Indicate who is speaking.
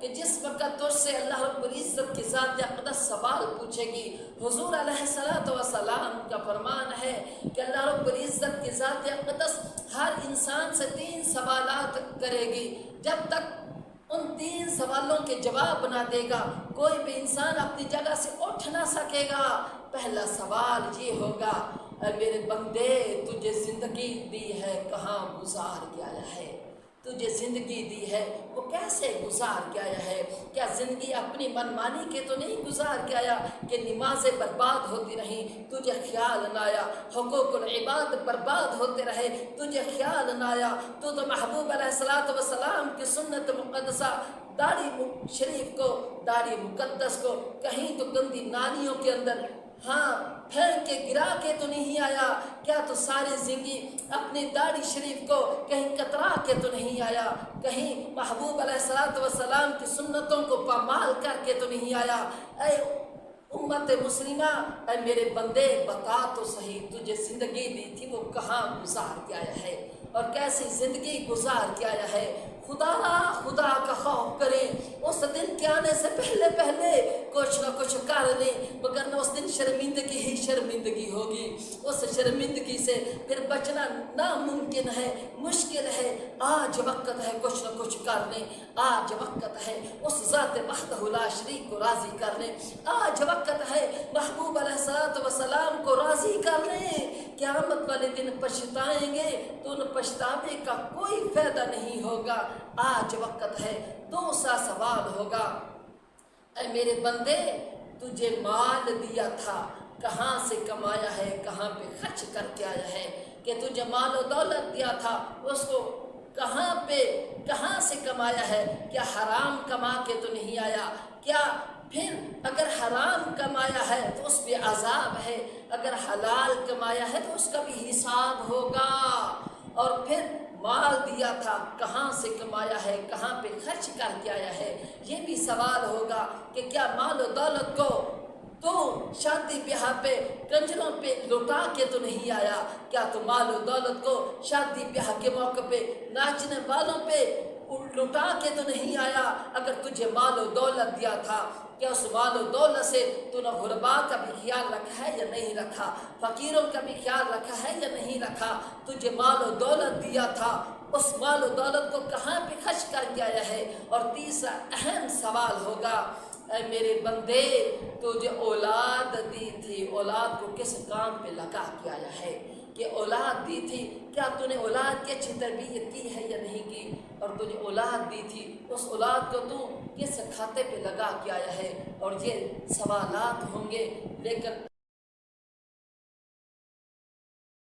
Speaker 1: کہ جس وقت تجھ سے اللہ رب العزت کی ذات اقدس سوال پوچھے گی، حضور علیہ السلام کا فرمان ہے کہ اللہ رب العزت کی ذات اقدس ہر انسان سے 3 سوالات کرے گی، جب تک ان 3 سوالوں کے جواب نہ دے گا کوئی بھی انسان اپنی جگہ سے اٹھ نہ سکے گا۔ پہلا سوال یہ ہوگا، اے میرے بندے تجھے زندگی دی ہے کہاں گزار کے آیا ہے؟ تجھے زندگی دی ہے وہ کیسے گزار کے آیا ہے؟ کیا زندگی اپنی منمانی کے تو نہیں گزار کے آیا کہ نمازیں برباد ہوتی رہیں تجھے خیال نہ آیا، حقوق العباد برباد ہوتے رہے تجھے خیال نہ آیا؟ تو محبوب علیہ السلام کی سنت مقدسہ داڑھی شریف کو، داڑھی مقدس کو کہیں تو گندی نالیوں کے اندر پھینک کے گرا کے تو نہیں آیا؟ کیا تو ساری زندگی اپنی داڑھی شریف کو کہیں کترا کے تو نہیں آیا؟ کہیں محبوب علیہ السلام کی سنتوں کو پامال کر کے تو نہیں آیا؟ اے امت مسلمہ، اے میرے بندے بتا تو صحیح، تجھے زندگی دی تھی وہ کہاں گزار کے آیا ہے اور کیسی زندگی گزار کے آیا ہے؟ خدا کا خوف کریں، اس دن کے آنے سے پہلے کچھ نہ کچھ کر لیں، مگر اس دن شرمندگی ہی شرمندگی ہوگی، اس شرمندگی سے پھر بچنا ناممکن ہے، مشکل ہے۔ آج وقت ہے کچھ نہ کچھ کر لیں، آج وقت ہے اس ذات وحدہ لا شریک کو راضی کر لیں، آج وقت ہے محبوب علیہ السلام کو راضی کر لیں۔ قیامت والے دن پچھتائیں گے تو ان پچھتاوے کا کوئی فائدہ نہیں ہوگا۔ آج وقت ہے، دوسرا سوال ہوگا، اے میرے بندے تجھے مال دیا تھا کہاں سے کمایا ہے، کہاں پہ خرچ کر کے آیا ہے؟ کہ تجھے مال و دولت دیا تھا اس کو کہاں سے کمایا ہے؟ کیا حرام کما کے تو نہیں آیا؟ کیا پھر اگر حرام کمایا ہے تو اس پہ عذاب ہے، اگر حلال کمایا ہے تو اس کا بھی حساب ہوگا؟ اور پھر مال دیا تھا کہاں سے کمایا ہے، کہاں پہ خرچ کر کے آیا ہے؟ یہ بھی سوال ہوگا کہ کیا مال و دولت کو تو شادی بیاہ پہ کنجروں پہ لٹا کے تو نہیں آیا؟ کیا تو مال و دولت کو شادی بیاہ کے موقع پہ ناچنے والوں پہ لٹا کے تو نہیں آیا؟ اگر تجھے مال و دولت دیا تھا کیا اس مال و دولت سے تو نے غرباء کا بھی خیال رکھا ہے یا نہیں رکھا؟ فقیروں کا بھی خیال رکھا ہے یا نہیں رکھا؟ تجھے مال و دولت دیا تھا اس مال و دولت کو کہاں پہ خرچ کر کے آیا ہے؟ اور تیسرا اہم سوال ہوگا، اے میرے بندے تجھے اولاد دی تھی، اولاد کو کس کام پہ لگا کے آیا ہے؟ کہ اولاد دی تھی، کیا تو نے اولاد کی اچھی تربیت کی ہے یا نہیں کی؟ اور تجھے اولاد دی تھی اس اولاد کو تو کس کھاتے پہ لگا کے آیا ہے؟ اور یہ سوالات ہوں گے، لیکن